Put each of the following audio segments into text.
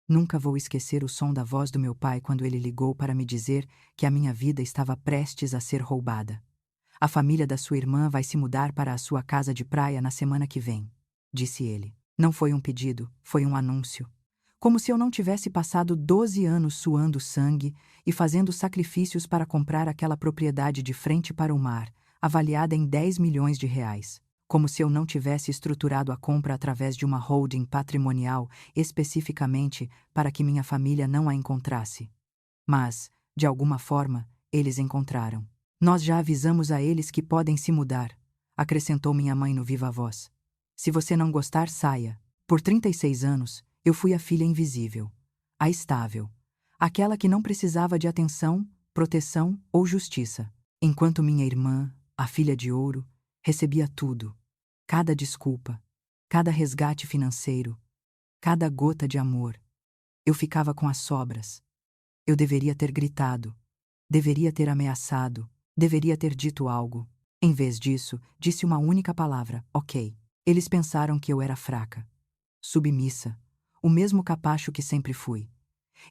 Nunca vou esquecer o som da voz do meu pai quando ele ligou para me dizer que a minha vida estava prestes a ser roubada. A família da sua irmã vai se mudar para a sua casa de praia na semana que vem, disse ele. Não foi um pedido, foi um anúncio. Como se eu não tivesse passado 12 anos suando sangue e fazendo sacrifícios para comprar aquela propriedade de frente para o mar, avaliada em 10 milhões de reais. Como se eu não tivesse estruturado a compra através de uma holding patrimonial especificamente para que minha família não a encontrasse. Mas, de alguma forma, eles encontraram. Nós já avisamos a eles que podem se mudar, acrescentou minha mãe no viva voz. Se você não gostar, saia. Por 36 anos, eu fui a filha invisível, a estável, aquela que não precisava de atenção, proteção ou justiça, enquanto minha irmã, a filha de ouro, recebia tudo, cada desculpa, cada resgate financeiro, cada gota de amor. Eu ficava com as sobras. Eu deveria ter gritado, deveria ter ameaçado, deveria ter dito algo. Em vez disso, disse uma única palavra: ok. Eles pensaram que eu era fraca, submissa, o mesmo capacho que sempre fui.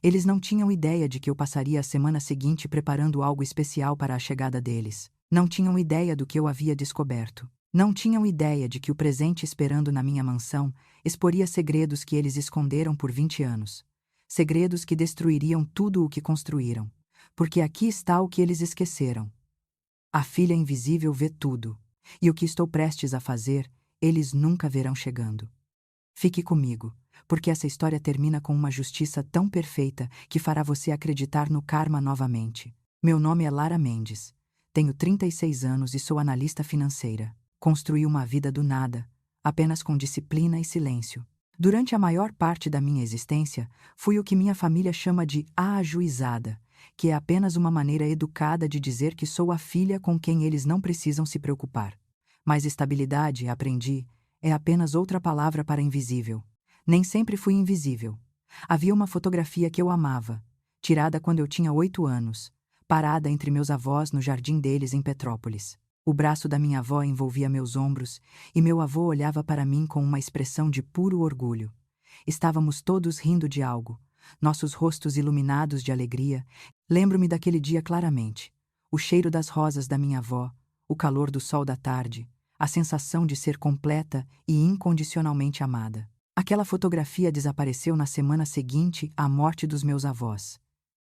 Eles não tinham ideia de que eu passaria a semana seguinte preparando algo especial para a chegada deles. Não tinham ideia do que eu havia descoberto. Não tinham ideia de que o presente esperando na minha mansão exporia segredos que eles esconderam por 20 anos. Segredos que destruiriam tudo o que construíram. Porque aqui está o que eles esqueceram. A filha invisível vê tudo. E o que estou prestes a fazer, eles nunca verão chegando. Fique comigo, porque essa história termina com uma justiça tão perfeita que fará você acreditar no karma novamente. Meu nome é Lara Mendes. Tenho 36 anos e sou analista financeira. Construí uma vida do nada, apenas com disciplina e silêncio. Durante a maior parte da minha existência, fui o que minha família chama de ajuizada, que é apenas uma maneira educada de dizer que sou a filha com quem eles não precisam se preocupar. Mas estabilidade, aprendi, é apenas outra palavra para invisível. Nem sempre fui invisível. Havia uma fotografia que eu amava, tirada quando eu tinha 8 anos, parada entre meus avós no jardim deles em Petrópolis. O braço da minha avó envolvia meus ombros e meu avô olhava para mim com uma expressão de puro orgulho. Estávamos todos rindo de algo, nossos rostos iluminados de alegria. Lembro-me daquele dia claramente. O cheiro das rosas da minha avó, o calor do sol da tarde, a sensação de ser completa e incondicionalmente amada. Aquela fotografia desapareceu na semana seguinte à morte dos meus avós.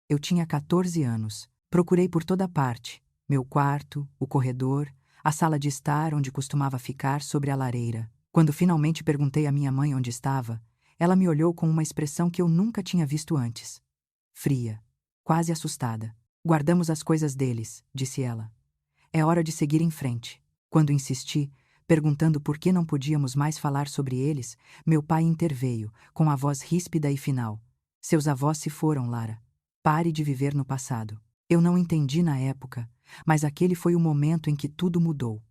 Eu tinha 14 anos. Procurei por toda parte. Meu quarto, o corredor, a sala de estar onde costumava ficar sobre a lareira. Quando finalmente perguntei à minha mãe onde estava, ela me olhou com uma expressão que eu nunca tinha visto antes. Fria, quase assustada. Guardamos as coisas deles, disse ela. É hora de seguir em frente. Quando insisti, perguntando por que não podíamos mais falar sobre eles, meu pai interveio, com a voz ríspida e final. Seus avós se foram, Lara. Pare de viver no passado. Eu não entendi na época, mas aquele foi o momento em que tudo mudou.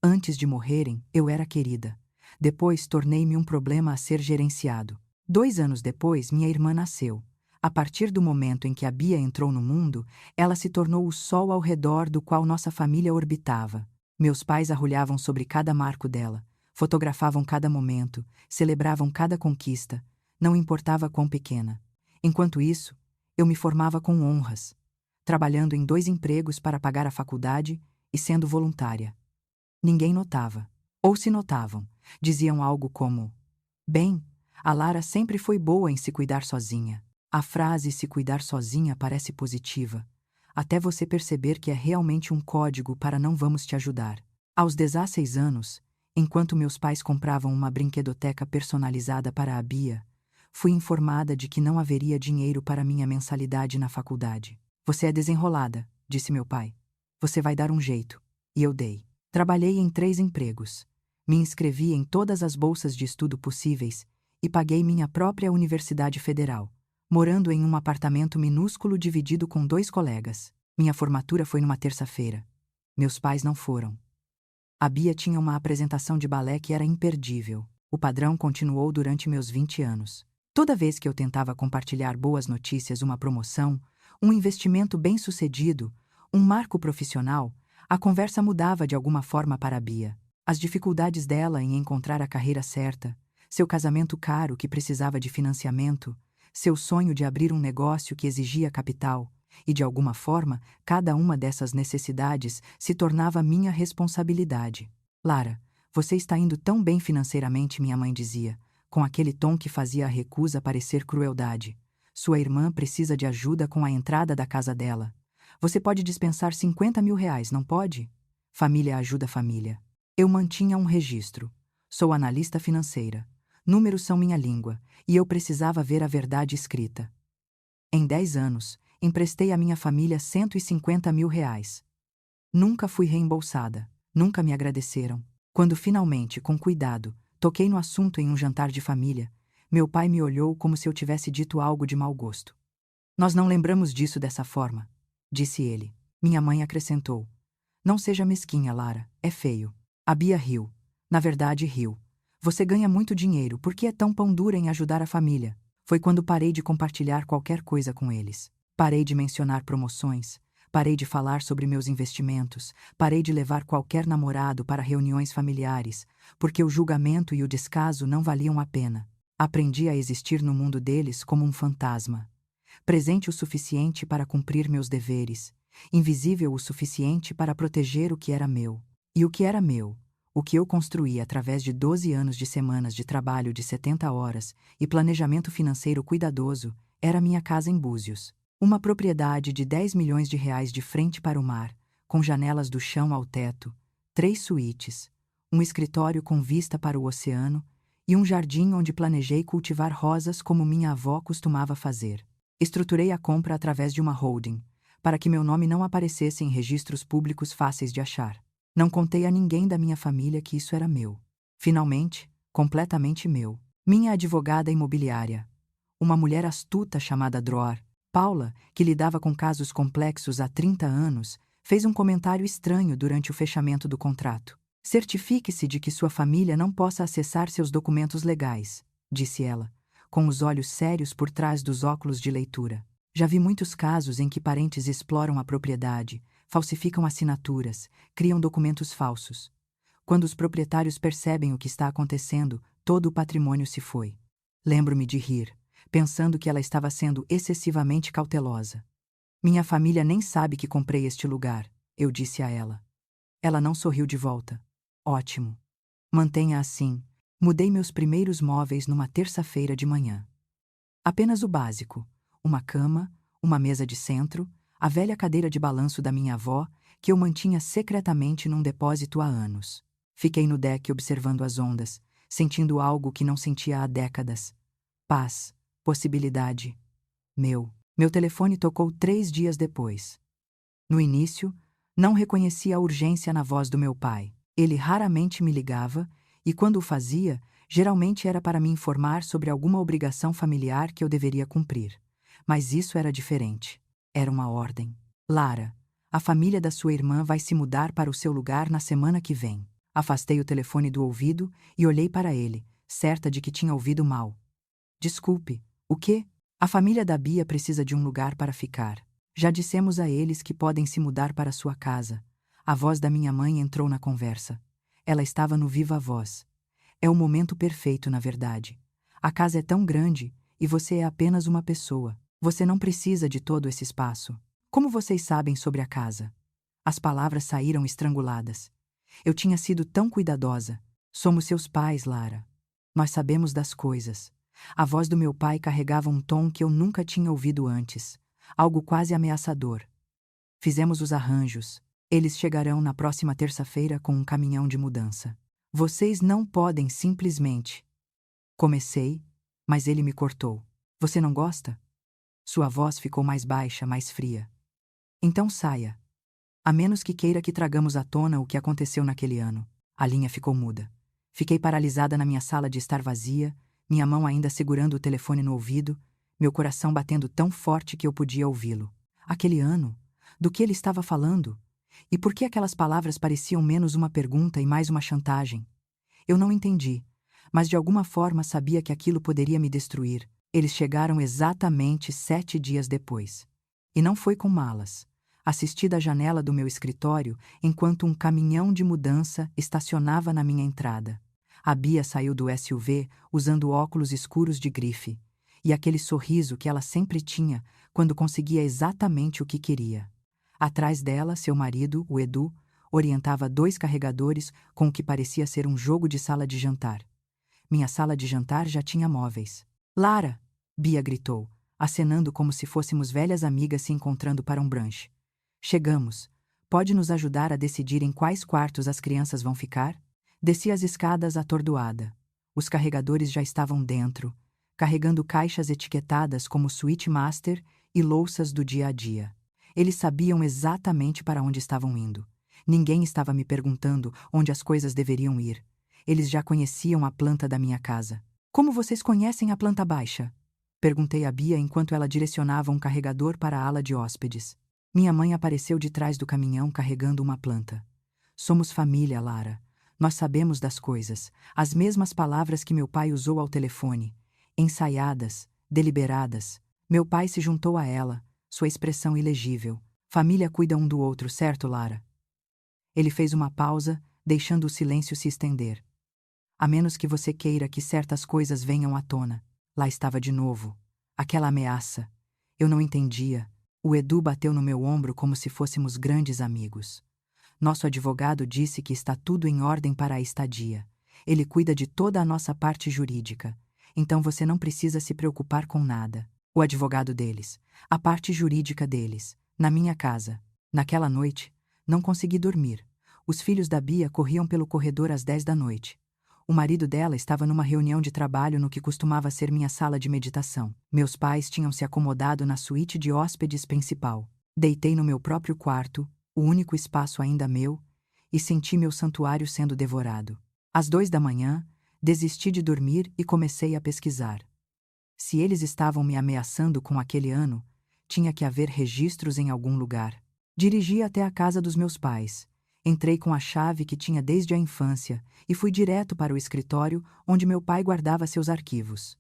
Antes de morrerem, eu era querida. Depois, tornei-me um problema a ser gerenciado. 2 anos depois, minha irmã nasceu. A partir do momento em que a Bia entrou no mundo, ela se tornou o sol ao redor do qual nossa família orbitava. Meus pais arrulhavam sobre cada marco dela, fotografavam cada momento, celebravam cada conquista, não importava quão pequena. Enquanto isso, eu me formava com honras, trabalhando em 2 empregos para pagar a faculdade e sendo voluntária. Ninguém notava. Ou se notavam, diziam algo como: bem, a Lara sempre foi boa em se cuidar sozinha. A frase se cuidar sozinha parece positiva, até você perceber que é realmente um código para não vamos te ajudar. Aos 16 anos, enquanto meus pais compravam uma brinquedoteca personalizada para a Bia, fui informada de que não haveria dinheiro para minha mensalidade na faculdade. Você é desenrolada, disse meu pai. Você vai dar um jeito. E eu dei. Trabalhei em 3 empregos. Me inscrevi em todas as bolsas de estudo possíveis e paguei minha própria universidade federal, morando em um apartamento minúsculo dividido com 2 colegas. Minha formatura foi numa terça-feira. Meus pais não foram. A Bia tinha uma apresentação de balé que era imperdível. O padrão continuou durante meus 20 anos. Toda vez que eu tentava compartilhar boas notícias, uma promoção, um investimento bem-sucedido, um marco profissional, a conversa mudava de alguma forma para a Bia. As dificuldades dela em encontrar a carreira certa, seu casamento caro que precisava de financiamento, seu sonho de abrir um negócio que exigia capital, e de alguma forma, cada uma dessas necessidades se tornava minha responsabilidade. Lara, você está indo tão bem financeiramente, minha mãe dizia, com aquele tom que fazia a recusa parecer crueldade. Sua irmã precisa de ajuda com a entrada da casa dela. Você pode dispensar 50 mil reais, não pode? Família ajuda família. Eu mantinha um registro. Sou analista financeira. Números são minha língua, e eu precisava ver a verdade escrita. Em 10 anos, emprestei à minha família 150 mil reais. Nunca fui reembolsada, nunca me agradeceram. Quando finalmente, com cuidado, toquei no assunto em um jantar de família, meu pai me olhou como se eu tivesse dito algo de mau gosto. Nós não lembramos disso dessa forma, disse ele. Minha mãe acrescentou. Não seja mesquinha, Lara, é feio. A Bia riu. Na verdade, riu. Você ganha muito dinheiro, por que é tão pão dura em ajudar a família? Foi quando parei de compartilhar qualquer coisa com eles. Parei de mencionar promoções. Parei de falar sobre meus investimentos, parei de levar qualquer namorado para reuniões familiares, porque o julgamento e o descaso não valiam a pena. Aprendi a existir no mundo deles como um fantasma. Presente o suficiente para cumprir meus deveres, invisível o suficiente para proteger o que era meu. E o que era meu, o que eu construí através de 12 anos de semanas de trabalho de 70 horas e planejamento financeiro cuidadoso, era minha casa em Búzios. Uma propriedade de 10 milhões de reais de frente para o mar, com janelas do chão ao teto, 3 suítes, um escritório com vista para o oceano e um jardim onde planejei cultivar rosas como minha avó costumava fazer. Estruturei a compra através de uma holding, para que meu nome não aparecesse em registros públicos fáceis de achar. Não contei a ninguém da minha família que isso era meu. Finalmente, completamente meu. Minha advogada imobiliária, uma mulher astuta chamada Droar, Paula, que lidava com casos complexos há 30 anos, fez um comentário estranho durante o fechamento do contrato. Certifique-se de que sua família não possa acessar seus documentos legais, disse ela, com os olhos sérios por trás dos óculos de leitura. Já vi muitos casos em que parentes exploram a propriedade, falsificam assinaturas, criam documentos falsos. Quando os proprietários percebem o que está acontecendo, todo o patrimônio se foi. Lembro-me de rir, pensando que ela estava sendo excessivamente cautelosa. Minha família nem sabe que comprei este lugar, eu disse a ela. Ela não sorriu de volta. Ótimo. Mantenha assim. Mudei meus primeiros móveis numa terça-feira de manhã. Apenas o básico: uma cama, uma mesa de centro, a velha cadeira de balanço da minha avó, que eu mantinha secretamente num depósito há anos. Fiquei no deck observando as ondas, sentindo algo que não sentia há décadas. Paz. Possibilidade. Meu telefone tocou 3 dias depois. No início, não reconhecia a urgência na voz do meu pai. Ele raramente me ligava, e quando o fazia, geralmente era para me informar sobre alguma obrigação familiar que eu deveria cumprir. Mas isso era diferente. Era uma ordem. Lara, a família da sua irmã vai se mudar para o seu lugar na semana que vem. Afastei o telefone do ouvido e olhei para ele, certa de que tinha ouvido mal. Desculpe. O quê? A família da Bia precisa de um lugar para ficar. Já dissemos a eles que podem se mudar para sua casa. A voz da minha mãe entrou na conversa. Ela estava no viva voz. É o momento perfeito, na verdade. A casa é tão grande, e você é apenas uma pessoa. Você não precisa de todo esse espaço. Como vocês sabem sobre a casa? As palavras saíram estranguladas. Eu tinha sido tão cuidadosa. Somos seus pais, Lara. Nós sabemos das coisas. A voz do meu pai carregava um tom que eu nunca tinha ouvido antes, algo quase ameaçador. Fizemos os arranjos. Eles chegarão na próxima terça-feira com um caminhão de mudança. Vocês não podem simplesmente... Comecei, mas ele me cortou. Você não gosta? Sua voz ficou mais baixa, mais fria. Então saia. A menos que queira que tragamos à tona o que aconteceu naquele ano. A linha ficou muda. Fiquei paralisada na minha sala de estar vazia, minha mão ainda segurando o telefone no ouvido, meu coração batendo tão forte que eu podia ouvi-lo. Aquele ano? Do que ele estava falando? E por que aquelas palavras pareciam menos uma pergunta e mais uma chantagem? Eu não entendi, mas de alguma forma sabia que aquilo poderia me destruir. Eles chegaram exatamente 7 dias depois. E não foi com malas. Assisti da janela do meu escritório enquanto um caminhão de mudança estacionava na minha entrada. A Bia saiu do SUV usando óculos escuros de grife, e aquele sorriso que ela sempre tinha quando conseguia exatamente o que queria. Atrás dela, seu marido, o Edu, orientava 2 carregadores com o que parecia ser um jogo de sala de jantar. Minha sala de jantar já tinha móveis. Lara! Bia gritou, acenando como se fôssemos velhas amigas se encontrando para um brunch. Chegamos. Pode nos ajudar a decidir em quais quartos as crianças vão ficar? Desci as escadas atordoada. Os carregadores já estavam dentro, carregando caixas etiquetadas como Suite Master e louças do dia a dia. Eles sabiam exatamente para onde estavam indo. Ninguém estava me perguntando onde as coisas deveriam ir. Eles já conheciam a planta da minha casa. Como vocês conhecem a planta baixa? Perguntei a Bia enquanto ela direcionava um carregador para a ala de hóspedes. Minha mãe apareceu de trás do caminhão carregando uma planta. Somos família, Lara. Nós sabemos das coisas, as mesmas palavras que meu pai usou ao telefone. Ensaiadas, deliberadas. Meu pai se juntou a ela, sua expressão ilegível. Família cuida um do outro, certo, Lara? Ele fez uma pausa, deixando o silêncio se estender. A menos que você queira que certas coisas venham à tona. Lá estava de novo. Aquela ameaça. Eu não entendia. O Edu bateu no meu ombro como se fôssemos grandes amigos. Nosso advogado disse que está tudo em ordem para a estadia. Ele cuida de toda a nossa parte jurídica. Então você não precisa se preocupar com nada. O advogado deles. A parte jurídica deles. Na minha casa. Naquela noite, não consegui dormir. Os filhos da Bia corriam pelo corredor às 10 da noite. O marido dela estava numa reunião de trabalho no que costumava ser minha sala de meditação. Meus pais tinham se acomodado na suíte de hóspedes principal. Deitei no meu próprio quarto, o único espaço ainda meu, e senti meu santuário sendo devorado. Às 2 da manhã, desisti de dormir e comecei a pesquisar. Se eles estavam me ameaçando com aquele ano, tinha que haver registros em algum lugar. Dirigi até a casa dos meus pais. Entrei com a chave que tinha desde a infância e fui direto para o escritório onde meu pai guardava seus arquivos.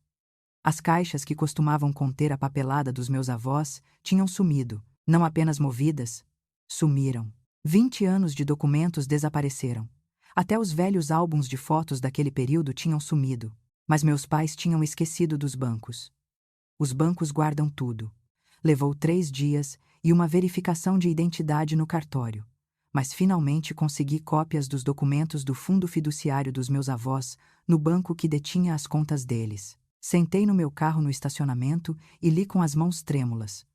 As caixas que costumavam conter a papelada dos meus avós tinham sumido, não apenas movidas, sumiram. 20 anos de documentos desapareceram. Até os velhos álbuns de fotos daquele período tinham sumido, mas meus pais tinham esquecido dos bancos. Os bancos guardam tudo. Levou 3 dias e uma verificação de identidade no cartório. Mas finalmente consegui cópias dos documentos do fundo fiduciário dos meus avós, no banco que detinha as contas deles. Sentei no meu carro no estacionamento e li com as mãos trêmulas.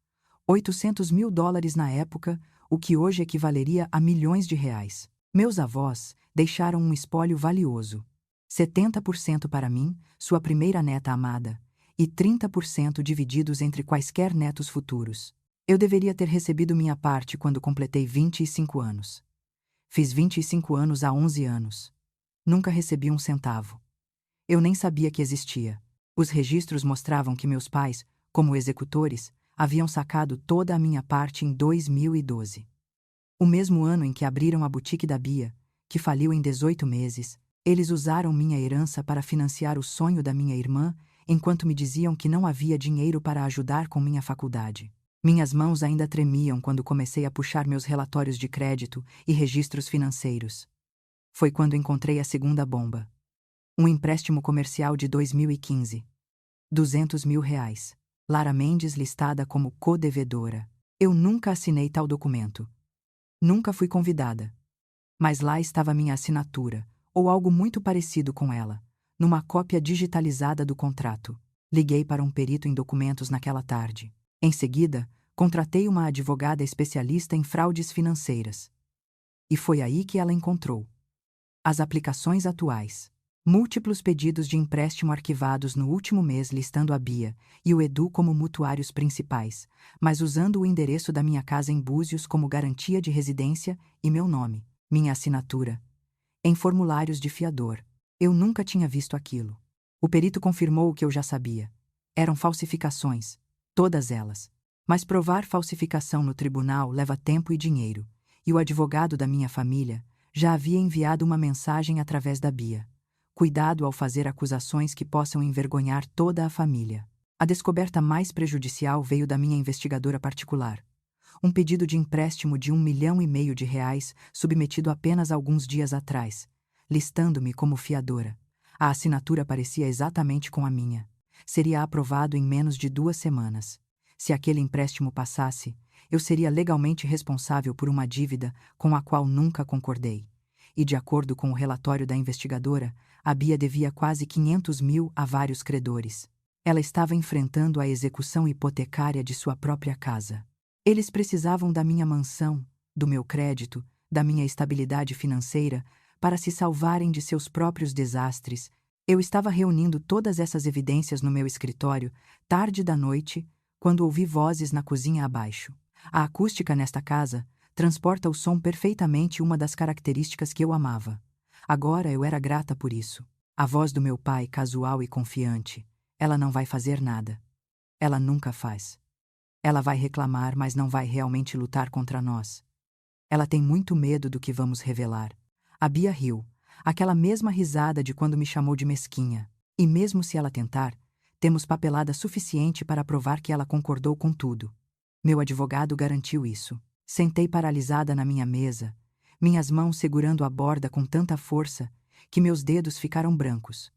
$800 mil na época, o que hoje equivaleria a milhões de reais. Meus avós deixaram um espólio valioso. 70% para mim, sua primeira neta amada, e 30% divididos entre quaisquer netos futuros. Eu deveria ter recebido minha parte quando completei 25 anos. Fiz 25 anos há 11 anos. Nunca recebi um centavo. Eu nem sabia que existia. Os registros mostravam que meus pais, como executores, haviam sacado toda a minha parte em 2012. O mesmo ano em que abriram a boutique da Bia, que faliu em 18 meses, eles usaram minha herança para financiar o sonho da minha irmã, enquanto me diziam que não havia dinheiro para ajudar com minha faculdade. Minhas mãos ainda tremiam quando comecei a puxar meus relatórios de crédito e registros financeiros. Foi quando encontrei a segunda bomba. Um empréstimo comercial de 2015. R$200 mil. Lara Mendes listada como co-devedora. Eu nunca assinei tal documento. Nunca fui convidada. Mas lá estava minha assinatura, ou algo muito parecido com ela, numa cópia digitalizada do contrato. Liguei para um perito em documentos naquela tarde. Em seguida, contratei uma advogada especialista em fraudes financeiras. E foi aí que ela encontrou as aplicações atuais. Múltiplos pedidos de empréstimo arquivados no último mês listando a Bia e o Edu como mutuários principais, mas usando o endereço da minha casa em Búzios como garantia de residência e meu nome, minha assinatura, em formulários de fiador. Eu nunca tinha visto aquilo. O perito confirmou o que eu já sabia. Eram falsificações. Todas elas. Mas provar falsificação no tribunal leva tempo e dinheiro, e o advogado da minha família já havia enviado uma mensagem através da Bia. Cuidado ao fazer acusações que possam envergonhar toda a família. A descoberta mais prejudicial veio da minha investigadora particular. Um pedido de empréstimo de R$1,5 milhão submetido apenas alguns dias atrás, listando-me como fiadora. A assinatura parecia exatamente com a minha. Seria aprovado em menos de 2 semanas. Se aquele empréstimo passasse, eu seria legalmente responsável por uma dívida com a qual nunca concordei. E, de acordo com o relatório da investigadora, a Bia devia quase 500 mil a vários credores. Ela estava enfrentando a execução hipotecária de sua própria casa. Eles precisavam da minha mansão, do meu crédito, da minha estabilidade financeira, para se salvarem de seus próprios desastres. Eu estava reunindo todas essas evidências no meu escritório, tarde da noite, quando ouvi vozes na cozinha abaixo. A acústica nesta casa transporta o som perfeitamente, uma das características que eu amava. Agora eu era grata por isso. A voz do meu pai, casual e confiante. Ela não vai fazer nada. Ela nunca faz. Ela vai reclamar, mas não vai realmente lutar contra nós. Ela tem muito medo do que vamos revelar. A Bia riu, aquela mesma risada de quando me chamou de mesquinha. E mesmo se ela tentar, temos papelada suficiente para provar que ela concordou com tudo. Meu advogado garantiu isso. Sentei paralisada na minha mesa, minhas mãos segurando a borda com tanta força que meus dedos ficaram brancos.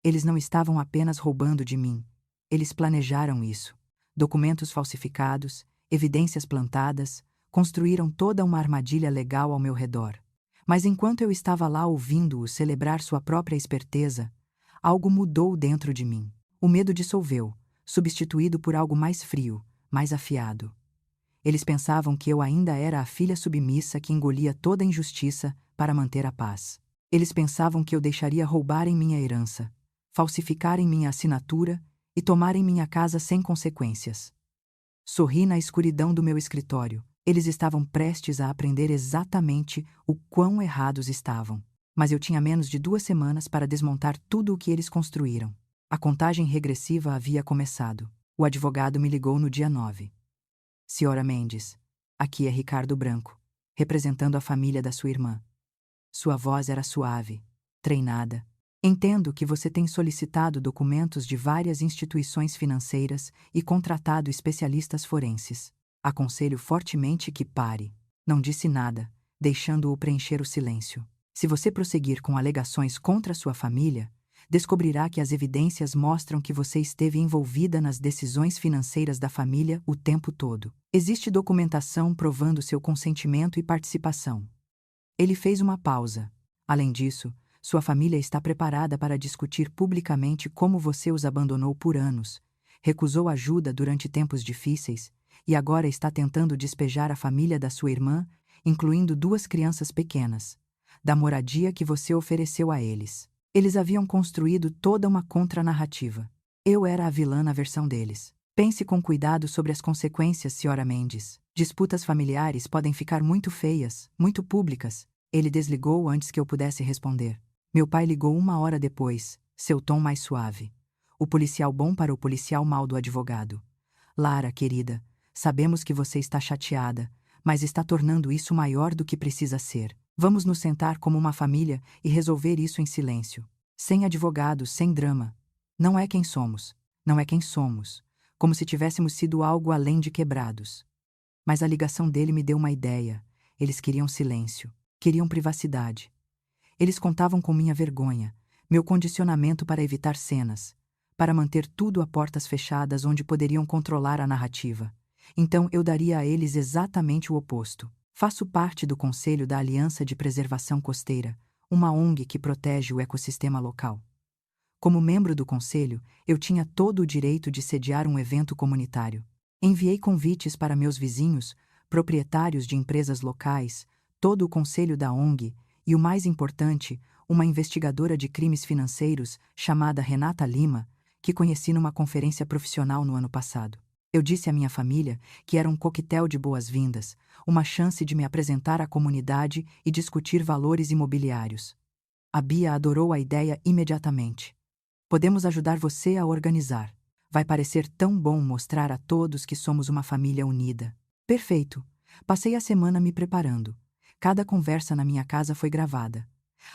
Eles não estavam apenas roubando de mim. Eles planejaram isso. Documentos falsificados, evidências plantadas, construíram toda uma armadilha legal ao meu redor. Mas enquanto eu estava lá ouvindo-o celebrar sua própria esperteza, algo mudou dentro de mim. O medo dissolveu, substituído por algo mais frio, mais afiado. Eles pensavam que eu ainda era a filha submissa que engolia toda a injustiça para manter a paz. Eles pensavam que eu deixaria roubarem minha herança, falsificarem minha assinatura e tomarem minha casa sem consequências. Sorri na escuridão do meu escritório. Eles estavam prestes a aprender exatamente o quão errados estavam. Mas eu tinha menos de 2 semanas para desmontar tudo o que eles construíram. A contagem regressiva havia começado. O advogado me ligou no dia 9. Senhora Mendes, aqui é Ricardo Branco, representando a família da sua irmã. Sua voz era suave, treinada. Entendo que você tem solicitado documentos de várias instituições financeiras e contratado especialistas forenses. Aconselho fortemente que pare. Não disse nada, deixando-o preencher o silêncio. Se você prosseguir com alegações contra sua família, descobrirá que as evidências mostram que você esteve envolvida nas decisões financeiras da família o tempo todo. Existe documentação provando seu consentimento e participação. Ele fez uma pausa. Além disso, sua família está preparada para discutir publicamente como você os abandonou por anos, recusou ajuda durante tempos difíceis e agora está tentando despejar a família da sua irmã, incluindo 2 crianças pequenas, da moradia que você ofereceu a eles. Eles haviam construído toda uma contranarrativa. Eu era a vilã na versão deles. Pense com cuidado sobre as consequências, Senhora Mendes. Disputas familiares podem ficar muito feias, muito públicas. Ele desligou antes que eu pudesse responder. Meu pai ligou 1 hora depois, seu tom mais suave. O policial bom para o policial mau do advogado. Lara, querida, sabemos que você está chateada, mas está tornando isso maior do que precisa ser. Vamos nos sentar como uma família e resolver isso em silêncio. Sem advogados, sem drama. Não é quem somos. Não é quem somos. Como se tivéssemos sido algo além de quebrados. Mas a ligação dele me deu uma ideia. Eles queriam silêncio. Queriam privacidade. Eles contavam com minha vergonha, meu condicionamento para evitar cenas, para manter tudo a portas fechadas onde poderiam controlar a narrativa. Então eu daria a eles exatamente o oposto. Faço parte do Conselho da Aliança de Preservação Costeira, uma ONG que protege o ecossistema local. Como membro do conselho, eu tinha todo o direito de sediar um evento comunitário. Enviei convites para meus vizinhos, proprietários de empresas locais, todo o conselho da ONG e, o mais importante, uma investigadora de crimes financeiros chamada Renata Lima, que conheci numa conferência profissional no ano passado. Eu disse à minha família que era um coquetel de boas-vindas, uma chance de me apresentar à comunidade e discutir valores imobiliários. A Bia adorou a ideia imediatamente. Podemos ajudar você a organizar. Vai parecer tão bom mostrar a todos que somos uma família unida. Perfeito. Passei a semana me preparando. Cada conversa na minha casa foi gravada.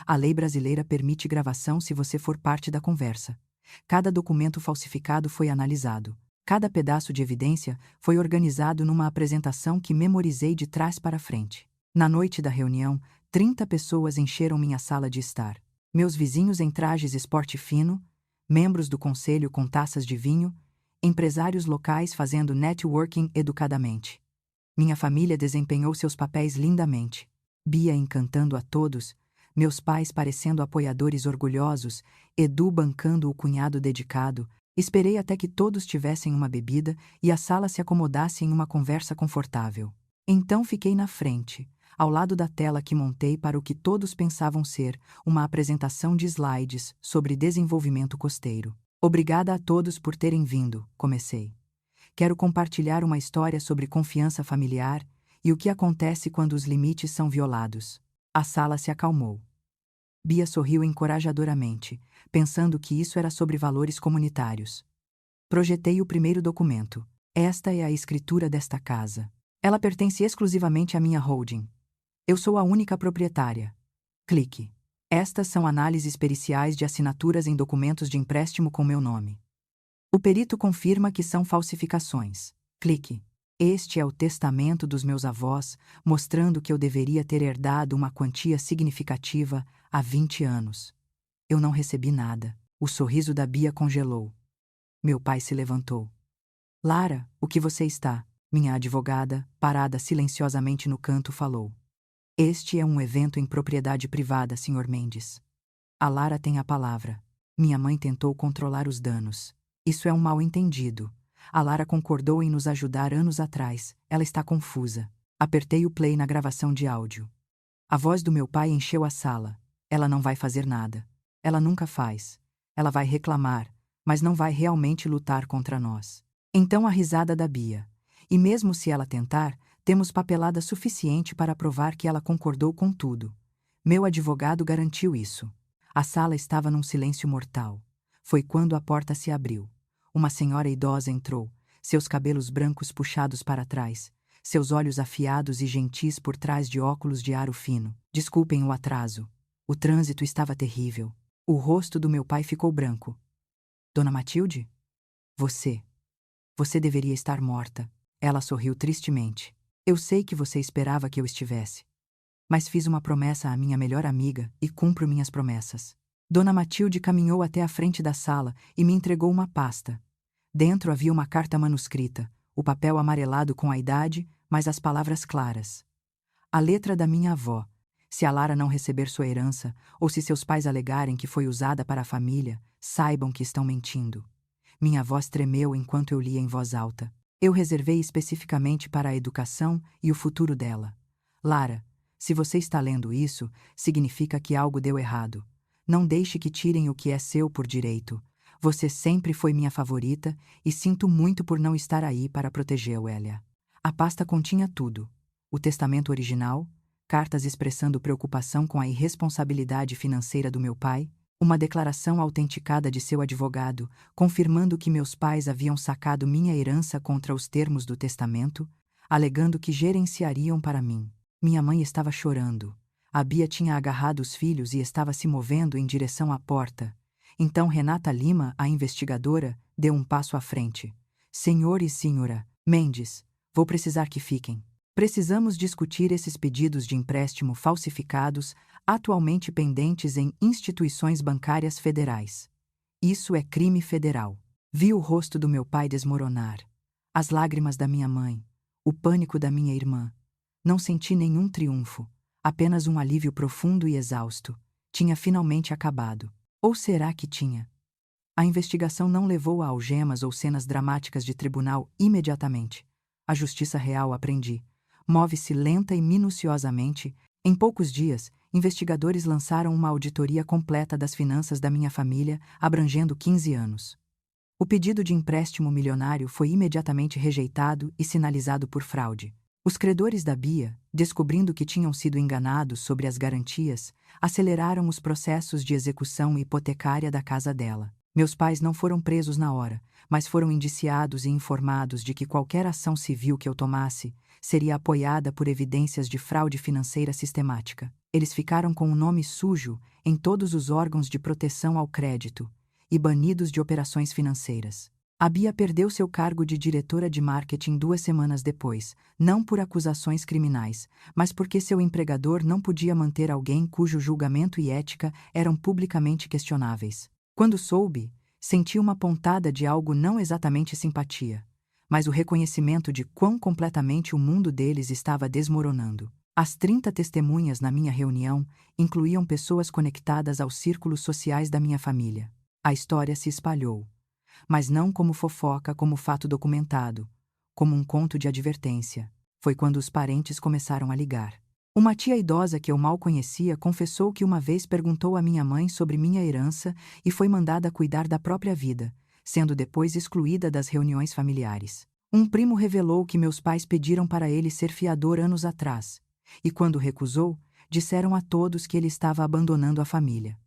A lei brasileira permite gravação se você for parte da conversa. Cada documento falsificado foi analisado. Cada pedaço de evidência foi organizado numa apresentação que memorizei de trás para frente. Na noite da reunião, 30 pessoas encheram minha sala de estar. Meus vizinhos em trajes esporte fino, membros do conselho com taças de vinho, empresários locais fazendo networking educadamente. Minha família desempenhou seus papéis lindamente. Bia encantando a todos, meus pais parecendo apoiadores orgulhosos, Edu bancando o cunhado dedicado. Esperei até que todos tivessem uma bebida e a sala se acomodasse em uma conversa confortável. Então fiquei na frente, ao lado da tela que montei para o que todos pensavam ser uma apresentação de slides sobre desenvolvimento costeiro. Obrigada a todos por terem vindo, comecei. Quero compartilhar uma história sobre confiança familiar e o que acontece quando os limites são violados. A sala se acalmou. Bia sorriu encorajadoramente, pensando que isso era sobre valores comunitários. Projetei o primeiro documento. Esta é a escritura desta casa. Ela pertence exclusivamente à minha holding. Eu sou a única proprietária. Clique. Estas são análises periciais de assinaturas em documentos de empréstimo com meu nome. O perito confirma que são falsificações. Clique. Este é o testamento dos meus avós, mostrando que eu deveria ter herdado uma quantia significativa há 20 anos. Eu não recebi nada. O sorriso da Bia congelou. Meu pai se levantou. Lara, o que você está? Minha advogada, parada silenciosamente no canto, falou. Este é um evento em propriedade privada, Sr. Mendes. A Lara tem a palavra. Minha mãe tentou controlar os danos. Isso é um mal-entendido. A Lara concordou em nos ajudar anos atrás. Ela está confusa. Apertei o play na gravação de áudio. A voz do meu pai encheu a sala. Ela não vai fazer nada. Ela nunca faz. Ela vai reclamar, mas não vai realmente lutar contra nós. Então a risada da Bia. E mesmo se ela tentar, temos papelada suficiente para provar que ela concordou com tudo. Meu advogado garantiu isso. A sala estava num silêncio mortal. Foi quando a porta se abriu. Uma senhora idosa entrou, seus cabelos brancos puxados para trás, seus olhos afiados e gentis por trás de óculos de aro fino. Desculpem o atraso. O trânsito estava terrível. O rosto do meu pai ficou branco. Dona Matilde? Você. Você deveria estar morta. Ela sorriu tristemente. Eu sei que você esperava que eu estivesse. Mas fiz uma promessa à minha melhor amiga e cumpro minhas promessas. Dona Matilde caminhou até a frente da sala e me entregou uma pasta. Dentro havia uma carta manuscrita, o papel amarelado com a idade, mas as palavras claras. A letra da minha avó. Se a Lara não receber sua herança, ou se seus pais alegarem que foi usada para a família, saibam que estão mentindo. Minha voz tremeu enquanto eu lia em voz alta. Eu reservei especificamente para a educação e o futuro dela. Lara, se você está lendo isso, significa que algo deu errado. Não deixe que tirem o que é seu por direito. Você sempre foi minha favorita e sinto muito por não estar aí para protegê-la. A pasta continha tudo. O testamento original, cartas expressando preocupação com a irresponsabilidade financeira do meu pai, uma declaração autenticada de seu advogado, confirmando que meus pais haviam sacado minha herança contra os termos do testamento, alegando que gerenciariam para mim. Minha mãe estava chorando. A Bia tinha agarrado os filhos e estava se movendo em direção à porta. Então Renata Lima, a investigadora, deu um passo à frente. Senhor e senhora Mendes, vou precisar que fiquem. Precisamos discutir esses pedidos de empréstimo falsificados atualmente pendentes em instituições bancárias federais. Isso é crime federal. Vi o rosto do meu pai desmoronar. As lágrimas da minha mãe. O pânico da minha irmã. Não senti nenhum triunfo. Apenas um alívio profundo e exausto. Tinha finalmente acabado. Ou será que tinha? A investigação não levou a algemas ou cenas dramáticas de tribunal imediatamente. A justiça real, aprendi, move-se lenta e minuciosamente. Em poucos dias, investigadores lançaram uma auditoria completa das finanças da minha família, abrangendo 15 anos. O pedido de empréstimo milionário foi imediatamente rejeitado e sinalizado por fraude. Os credores da Bia, descobrindo que tinham sido enganados sobre as garantias, aceleraram os processos de execução hipotecária da casa dela. Meus pais não foram presos na hora, mas foram indiciados e informados de que qualquer ação civil que eu tomasse seria apoiada por evidências de fraude financeira sistemática. Eles ficaram com o nome sujo em todos os órgãos de proteção ao crédito e banidos de operações financeiras. A Bia perdeu seu cargo de diretora de marketing 2 semanas depois, não por acusações criminais, mas porque seu empregador não podia manter alguém cujo julgamento e ética eram publicamente questionáveis. Quando soube, Senti uma pontada de algo, não exatamente simpatia, mas o reconhecimento de quão completamente o mundo deles estava desmoronando. As 30 testemunhas na minha reunião incluíam pessoas conectadas aos círculos sociais da minha família. A história se espalhou, mas não como fofoca, como fato documentado, como um conto de advertência. Foi quando os parentes começaram a ligar. Uma tia idosa que eu mal conhecia confessou que uma vez perguntou à minha mãe sobre minha herança e foi mandada cuidar da própria vida, sendo depois excluída das reuniões familiares. Um primo revelou que meus pais pediram para ele ser fiador anos atrás, e quando recusou, disseram a todos que ele estava abandonando a família.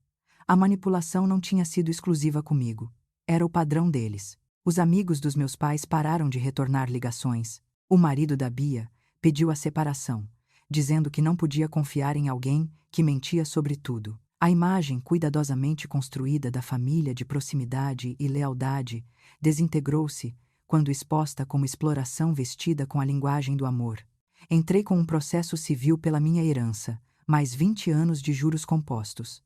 A manipulação não tinha sido exclusiva comigo. Era o padrão deles. Os amigos dos meus pais pararam de retornar ligações. O marido da Bia pediu a separação, dizendo que não podia confiar em alguém que mentia sobre tudo. A imagem cuidadosamente construída da família de proximidade e lealdade desintegrou-se quando exposta como exploração vestida com a linguagem do amor. Entrei com um processo civil pela minha herança, mais 20 anos de juros compostos.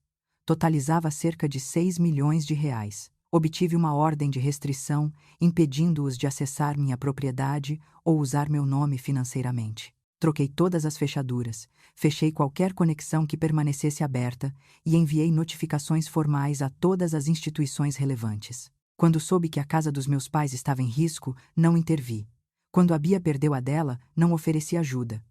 Totalizava cerca de 6 milhões de reais. Obtive uma ordem de restrição, impedindo-os de acessar minha propriedade ou usar meu nome financeiramente. Troquei todas as fechaduras, fechei qualquer conexão que permanecesse aberta e enviei notificações formais a todas as instituições relevantes. Quando soube que a casa dos meus pais estava em risco, não intervi. Quando a Bia perdeu a dela, não ofereci ajuda.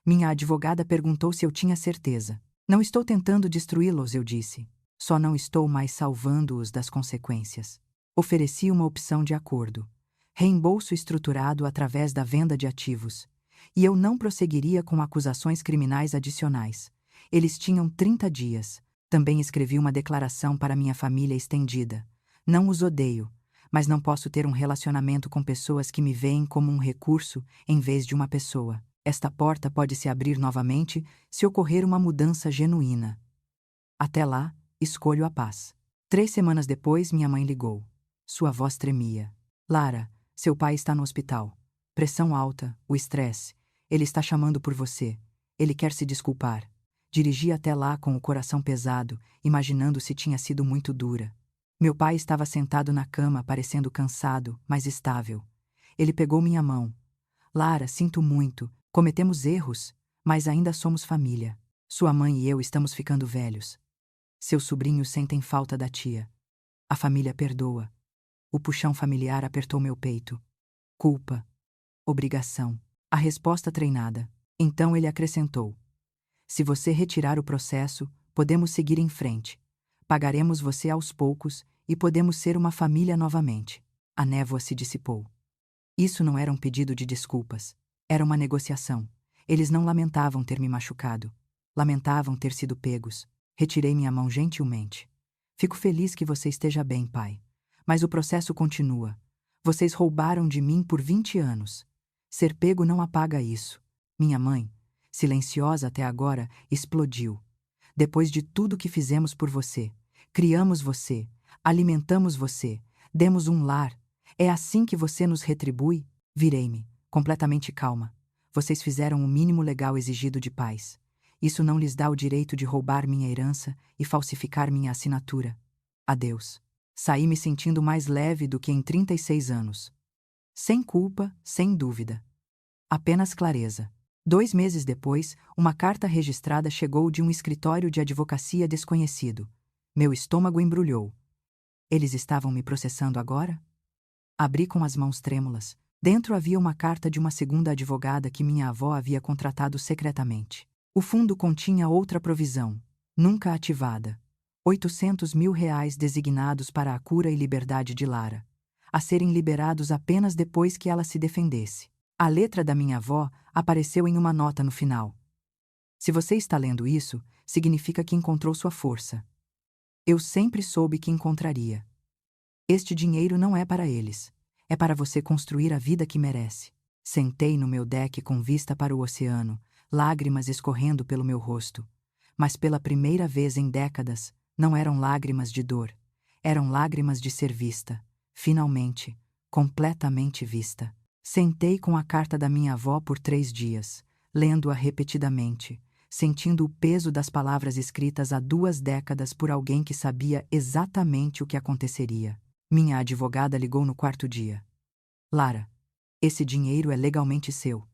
Minha advogada perguntou se eu tinha certeza. Não estou tentando destruí-los, eu disse. Só não estou mais salvando-os das consequências. Ofereci uma opção de acordo. Reembolso estruturado através da venda de ativos. E eu não prosseguiria com acusações criminais adicionais. Eles tinham 30 dias. Também escrevi uma declaração para minha família estendida. Não os odeio, mas não posso ter um relacionamento com pessoas que me veem como um recurso em vez de uma pessoa. Esta porta pode se abrir novamente se ocorrer uma mudança genuína. Até lá, escolho a paz. 3 semanas depois, minha mãe ligou. Sua voz tremia. Lara, seu pai está no hospital. Pressão alta, o estresse. Ele está chamando por você. Ele quer se desculpar. Dirigi até lá com o coração pesado, imaginando se tinha sido muito dura. Meu pai estava sentado na cama, parecendo cansado, mas estável. Ele pegou minha mão. Lara, sinto muito. Cometemos erros, mas ainda somos família. Sua mãe e eu estamos ficando velhos. Seus sobrinhos sentem falta da tia. A família perdoa. O puxão familiar apertou meu peito. Culpa. Obrigação. A resposta treinada. Então ele acrescentou. Se você retirar o processo, podemos seguir em frente. Pagaremos você aos poucos e podemos ser uma família novamente. A névoa se dissipou. Isso não era um pedido de desculpas. Era uma negociação. Eles não lamentavam ter me machucado. Lamentavam ter sido pegos. Retirei minha mão gentilmente. Fico feliz que você esteja bem, pai. Mas o processo continua. Vocês roubaram de mim por 20 anos. Ser pego não apaga isso. Minha mãe, silenciosa até agora, explodiu. Depois de tudo que fizemos por você, criamos você, alimentamos você, demos um lar. É assim que você nos retribui? Virei-me, completamente calma. Vocês fizeram o mínimo legal exigido de pais. Isso não lhes dá o direito de roubar minha herança e falsificar minha assinatura. Adeus. Saí me sentindo mais leve do que em 36 anos. Sem culpa, sem dúvida. Apenas clareza. 2 meses depois, uma carta registrada chegou de um escritório de advocacia desconhecido. Meu estômago embrulhou. Eles estavam me processando agora? Abri com as mãos trêmulas. Dentro havia uma carta de uma segunda advogada que minha avó havia contratado secretamente. O fundo continha outra provisão, nunca ativada. 800 mil reais designados para a cura e liberdade de Lara, a serem liberados apenas depois que ela se defendesse. A letra da minha avó apareceu em uma nota no final. Se você está lendo isso, significa que encontrou sua força. Eu sempre soube que encontraria. Este dinheiro não é para eles. É para você construir a vida que merece. Sentei no meu deck com vista para o oceano, lágrimas escorrendo pelo meu rosto. Mas pela primeira vez em décadas, não eram lágrimas de dor. Eram lágrimas de ser vista. Finalmente, completamente vista. Sentei com a carta da minha avó por 3 dias, lendo-a repetidamente, sentindo o peso das palavras escritas há 2 décadas por alguém que sabia exatamente o que aconteceria. Minha advogada ligou no quarto dia. Lara, esse dinheiro é legalmente seu.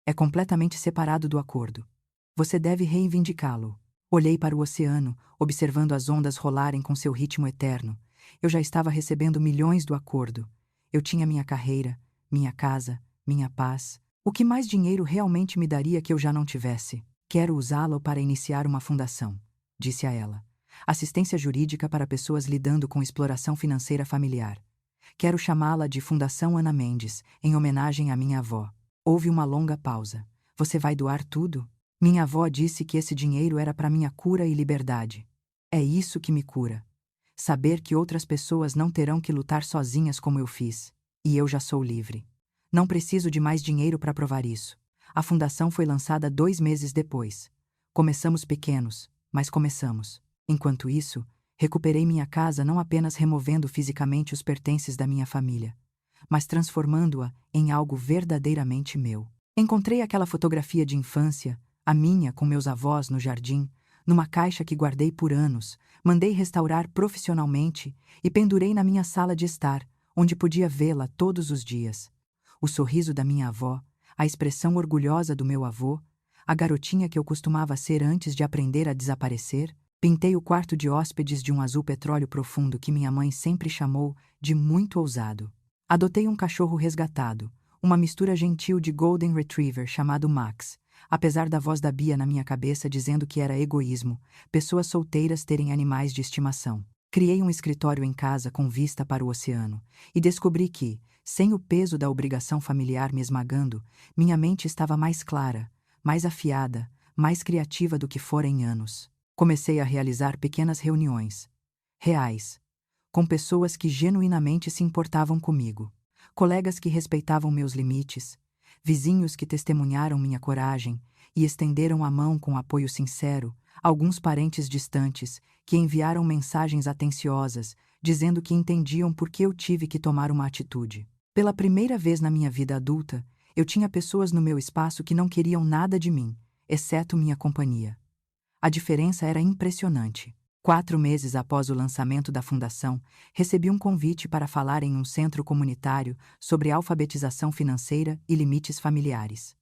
É completamente separado do acordo. Você deve reivindicá-lo. Olhei para o oceano, observando as ondas rolarem com seu ritmo eterno. Eu já estava recebendo milhões do acordo. Eu tinha minha carreira, minha casa, minha paz. O que mais dinheiro realmente me daria que eu já não tivesse? Quero usá-lo para iniciar uma fundação, disse a ela. Assistência jurídica para pessoas lidando com exploração financeira familiar. Quero chamá-la de Fundação Ana Mendes, em homenagem à minha avó. Houve uma longa pausa. Você vai doar tudo? Minha avó disse que esse dinheiro era para minha cura e liberdade. É isso que me cura. Saber que outras pessoas não terão que lutar sozinhas como eu fiz. E eu já sou livre. Não preciso de mais dinheiro para provar isso. A fundação foi lançada 2 meses depois. Começamos pequenos, mas começamos. Enquanto isso, recuperei minha casa não apenas removendo fisicamente os pertences da minha família, mas transformando-a em algo verdadeiramente meu. Encontrei aquela fotografia de infância, a minha com meus avós no jardim, numa caixa que guardei por anos, mandei restaurar profissionalmente e pendurei na minha sala de estar, onde podia vê-la todos os dias. O sorriso da minha avó, a expressão orgulhosa do meu avô, a garotinha que eu costumava ser antes de aprender a desaparecer. Pintei o quarto de hóspedes de um azul petróleo profundo que minha mãe sempre chamou de muito ousado. Adotei um cachorro resgatado, uma mistura gentil de Golden Retriever chamado Max, apesar da voz da Bia na minha cabeça dizendo que era egoísmo, pessoas solteiras terem animais de estimação. Criei um escritório em casa com vista para o oceano e descobri que, sem o peso da obrigação familiar me esmagando, minha mente estava mais clara, mais afiada, mais criativa do que fora em anos. Comecei a realizar pequenas reuniões, reais, com pessoas que genuinamente se importavam comigo, colegas que respeitavam meus limites, vizinhos que testemunharam minha coragem e estenderam a mão com apoio sincero, alguns parentes distantes que enviaram mensagens atenciosas, dizendo que entendiam por que eu tive que tomar uma atitude. Pela primeira vez na minha vida adulta, eu tinha pessoas no meu espaço que não queriam nada de mim, exceto minha companhia. A diferença era impressionante. 4 meses após o lançamento da fundação, recebi um convite para falar em um centro comunitário sobre alfabetização financeira e limites familiares.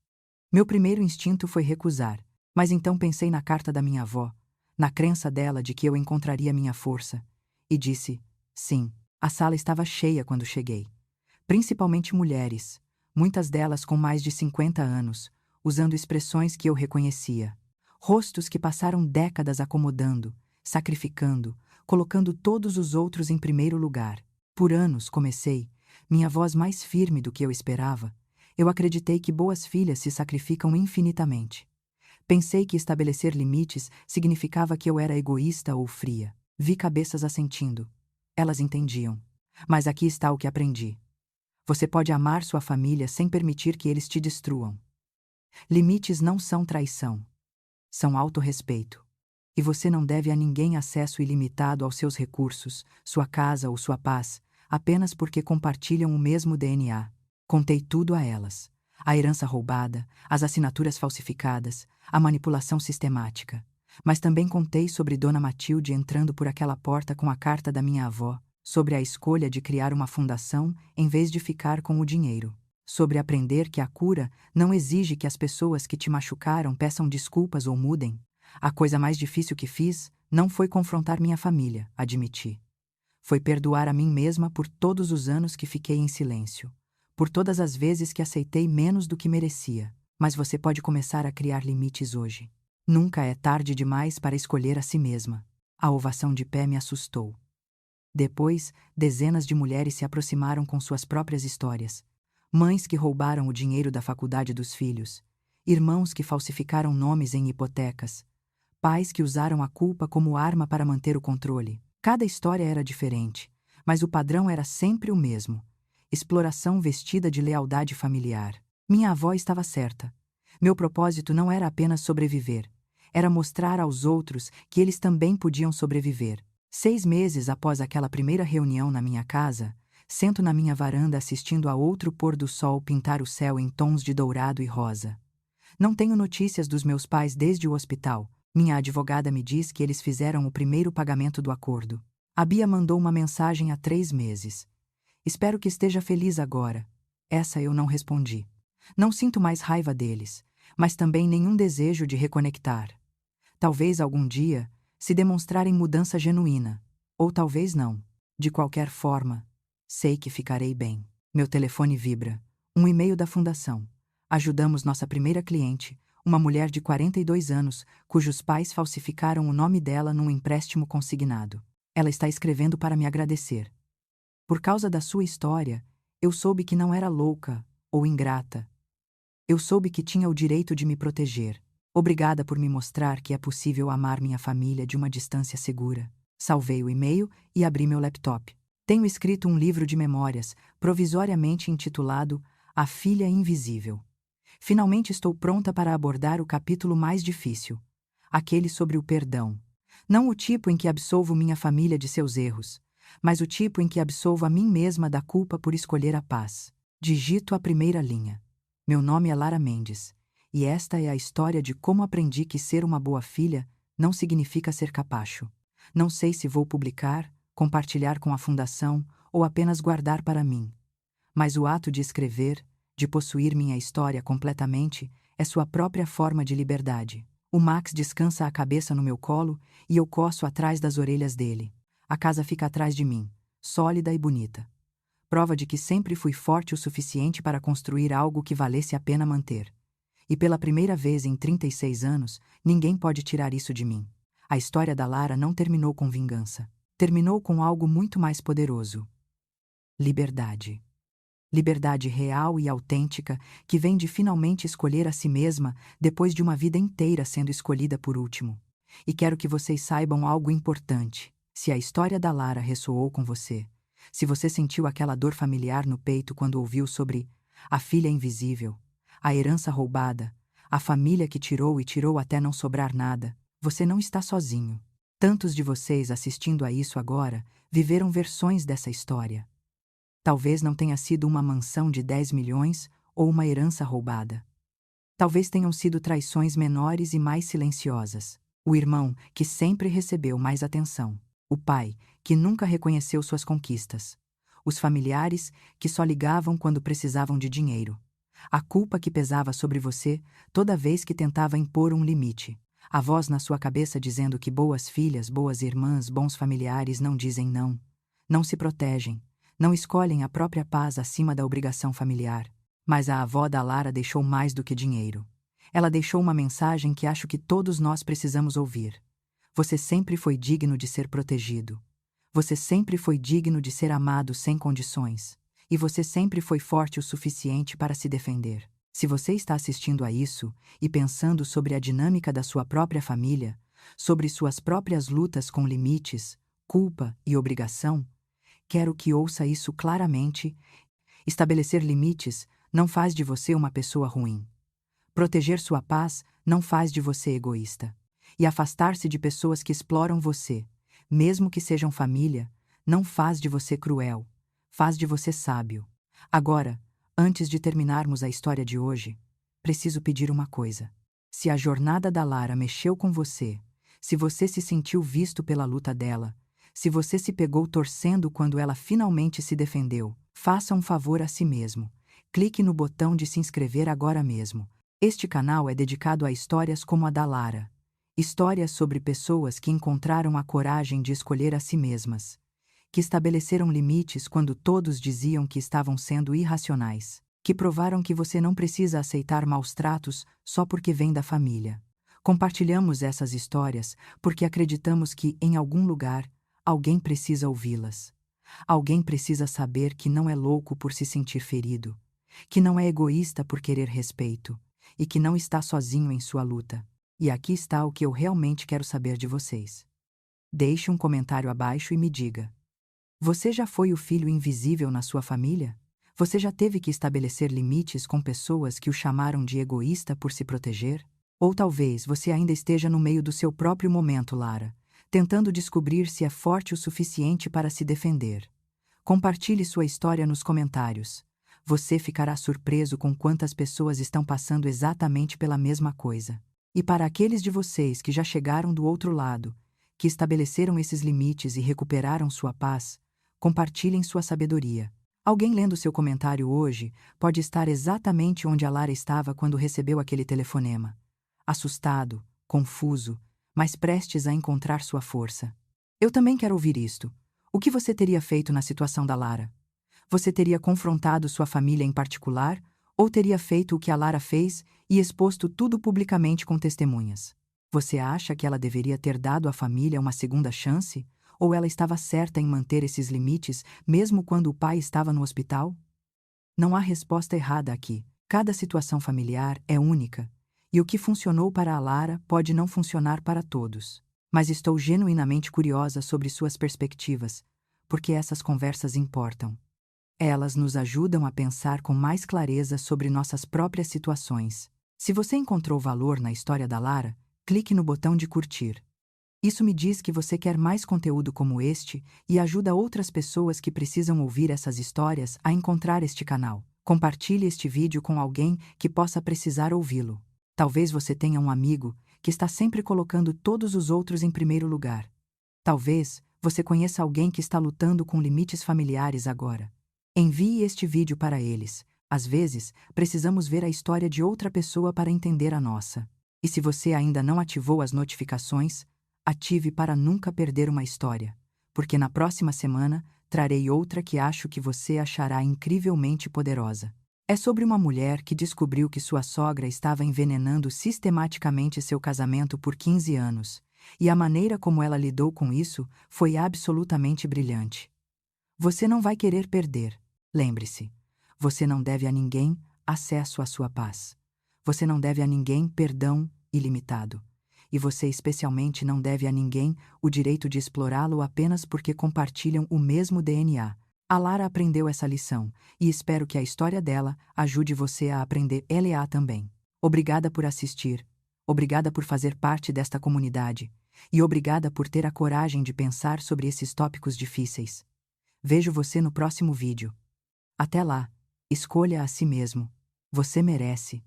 Meu primeiro instinto foi recusar, mas então pensei na carta da minha avó, na crença dela de que eu encontraria minha força, e disse, sim. A sala estava cheia quando cheguei. Principalmente mulheres, muitas delas com mais de 50 anos, usando expressões que eu reconhecia. Rostos que passaram décadas acomodando, sacrificando, colocando todos os outros em primeiro lugar. Por anos, comecei, minha voz mais firme do que eu esperava, eu acreditei que boas filhas se sacrificam infinitamente. Pensei que estabelecer limites significava que eu era egoísta ou fria. Vi cabeças assentindo. Elas entendiam. Mas aqui está o que aprendi. Você pode amar sua família sem permitir que eles te destruam. Limites não são traição. São autorrespeito. E você não deve a ninguém acesso ilimitado aos seus recursos, sua casa ou sua paz, apenas porque compartilham o mesmo DNA. Contei tudo a elas. A herança roubada, as assinaturas falsificadas, a manipulação sistemática. Mas também contei sobre Dona Matilde entrando por aquela porta com a carta da minha avó, sobre a escolha de criar uma fundação em vez de ficar com o dinheiro. Sobre aprender que a cura não exige que as pessoas que te machucaram peçam desculpas ou mudem. A coisa mais difícil que fiz não foi confrontar minha família, admiti. Foi perdoar a mim mesma por todos os anos que fiquei em silêncio, por todas as vezes que aceitei menos do que merecia. Mas você pode começar a criar limites hoje. Nunca é tarde demais para escolher a si mesma. A ovação de pé me assustou. Depois, dezenas de mulheres se aproximaram com suas próprias histórias. Mães que roubaram o dinheiro da faculdade dos filhos, irmãos que falsificaram nomes em hipotecas, pais que usaram a culpa como arma para manter o controle. Cada história era diferente, mas o padrão era sempre o mesmo: exploração vestida de lealdade familiar. Minha avó estava certa. Meu propósito não era apenas sobreviver, era mostrar aos outros que eles também podiam sobreviver. 6 meses após aquela primeira reunião na minha casa, sento na minha varanda assistindo a outro pôr do sol pintar o céu em tons de dourado e rosa. Não tenho notícias dos meus pais desde o hospital. Minha advogada me diz que eles fizeram o primeiro pagamento do acordo. A Bia mandou uma mensagem há 3 meses. Espero que esteja feliz agora. Essa eu não respondi. Não sinto mais raiva deles, mas também nenhum desejo de reconectar. Talvez algum dia, se demonstrarem mudança genuína. Ou talvez não. De qualquer forma, sei que ficarei bem. Meu telefone vibra. Um e-mail da fundação. Ajudamos nossa primeira cliente, uma mulher de 42 anos, cujos pais falsificaram o nome dela num empréstimo consignado. Ela está escrevendo para me agradecer. Por causa da sua história, eu soube que não era louca ou ingrata. Eu soube que tinha o direito de me proteger. Obrigada por me mostrar que é possível amar minha família de uma distância segura. Salvei o e-mail e abri meu laptop. Tenho escrito um livro de memórias, provisoriamente intitulado A Filha Invisível. Finalmente estou pronta para abordar o capítulo mais difícil, aquele sobre o perdão. Não o tipo em que absolvo minha família de seus erros, mas o tipo em que absolvo a mim mesma da culpa por escolher a paz. Digito a primeira linha. Meu nome é Lara Mendes, e esta é a história de como aprendi que ser uma boa filha não significa ser capacho. Não sei se vou publicar, compartilhar com a fundação ou apenas guardar para mim. Mas o ato de escrever, de possuir minha história completamente, é sua própria forma de liberdade. O Max descansa a cabeça no meu colo e eu coço atrás das orelhas dele. A casa fica atrás de mim, sólida e bonita. Prova de que sempre fui forte o suficiente para construir algo que valesse a pena manter. E pela primeira vez em 36 anos, ninguém pode tirar isso de mim. A história da Lara não terminou com vingança. Terminou com algo muito mais poderoso. Liberdade. Liberdade real e autêntica que vem de finalmente escolher a si mesma depois de uma vida inteira sendo escolhida por último. E quero que vocês saibam algo importante. Se a história da Lara ressoou com você, se você sentiu aquela dor familiar no peito quando ouviu sobre a filha invisível, a herança roubada, a família que tirou e tirou até não sobrar nada, você não está sozinho. Tantos de vocês assistindo a isso agora viveram versões dessa história. Talvez não tenha sido uma mansão de 10 milhões ou uma herança roubada. Talvez tenham sido traições menores e mais silenciosas. O irmão, que sempre recebeu mais atenção. O pai, que nunca reconheceu suas conquistas. Os familiares, que só ligavam quando precisavam de dinheiro. A culpa que pesava sobre você toda vez que tentava impor um limite. A voz na sua cabeça dizendo que boas filhas, boas irmãs, bons familiares não dizem não. Não se protegem. Não escolhem a própria paz acima da obrigação familiar. Mas a avó da Lara deixou mais do que dinheiro. Ela deixou uma mensagem que acho que todos nós precisamos ouvir. Você sempre foi digno de ser protegido. Você sempre foi digno de ser amado sem condições. E você sempre foi forte o suficiente para se defender. Se você está assistindo a isso e pensando sobre a dinâmica da sua própria família, sobre suas próprias lutas com limites, culpa e obrigação, quero que ouça isso claramente. Estabelecer limites não faz de você uma pessoa ruim. Proteger sua paz não faz de você egoísta. E afastar-se de pessoas que exploram você, mesmo que sejam família, não faz de você cruel, faz de você sábio. Agora, antes de terminarmos a história de hoje, preciso pedir uma coisa. Se a jornada da Lara mexeu com você, se você se sentiu visto pela luta dela, se você se pegou torcendo quando ela finalmente se defendeu, faça um favor a si mesmo. Clique no botão de se inscrever agora mesmo. Este canal é dedicado a histórias como a da Lara. Histórias sobre pessoas que encontraram a coragem de escolher a si mesmas, que estabeleceram limites quando todos diziam que estavam sendo irracionais, que provaram que você não precisa aceitar maus tratos só porque vem da família. Compartilhamos essas histórias porque acreditamos que, em algum lugar, alguém precisa ouvi-las. Alguém precisa saber que não é louco por se sentir ferido, que não é egoísta por querer respeito e que não está sozinho em sua luta. E aqui está o que eu realmente quero saber de vocês. Deixe um comentário abaixo e me diga. Você já foi o filho invisível na sua família? Você já teve que estabelecer limites com pessoas que o chamaram de egoísta por se proteger? Ou talvez você ainda esteja no meio do seu próprio momento, Lara, tentando descobrir se é forte o suficiente para se defender. Compartilhe sua história nos comentários. Você ficará surpreso com quantas pessoas estão passando exatamente pela mesma coisa. E para aqueles de vocês que já chegaram do outro lado, que estabeleceram esses limites e recuperaram sua paz, compartilhem sua sabedoria. Alguém lendo seu comentário hoje pode estar exatamente onde a Lara estava quando recebeu aquele telefonema. Assustado, confuso, mas prestes a encontrar sua força. Eu também quero ouvir isto. O que você teria feito na situação da Lara? Você teria confrontado sua família em particular ou teria feito o que a Lara fez e exposto tudo publicamente com testemunhas? Você acha que ela deveria ter dado à família uma segunda chance? Ou ela estava certa em manter esses limites mesmo quando o pai estava no hospital? Não há resposta errada aqui. Cada situação familiar é única, e o que funcionou para a Lara pode não funcionar para todos. Mas estou genuinamente curiosa sobre suas perspectivas, porque essas conversas importam. Elas nos ajudam a pensar com mais clareza sobre nossas próprias situações. Se você encontrou valor na história da Lara, clique no botão de curtir. Isso me diz que você quer mais conteúdo como este e ajuda outras pessoas que precisam ouvir essas histórias a encontrar este canal. Compartilhe este vídeo com alguém que possa precisar ouvi-lo. Talvez você tenha um amigo que está sempre colocando todos os outros em primeiro lugar. Talvez você conheça alguém que está lutando com limites familiares agora. Envie este vídeo para eles. Às vezes, precisamos ver a história de outra pessoa para entender a nossa. E se você ainda não ativou as notificações, ative para nunca perder uma história, porque na próxima semana trarei outra que acho que você achará incrivelmente poderosa. É sobre uma mulher que descobriu que sua sogra estava envenenando sistematicamente seu casamento por 15 anos, e a maneira como ela lidou com isso foi absolutamente brilhante. Você não vai querer perder. Lembre-se, você não deve a ninguém acesso à sua paz. Você não deve a ninguém perdão ilimitado. E você especialmente não deve a ninguém o direito de explorá-lo apenas porque compartilham o mesmo DNA. A Lara aprendeu essa lição, e espero que a história dela ajude você a aprender ela também. Obrigada por assistir, obrigada por fazer parte desta comunidade, e obrigada por ter a coragem de pensar sobre esses tópicos difíceis. Vejo você no próximo vídeo. Até lá, escolha a si mesmo. Você merece.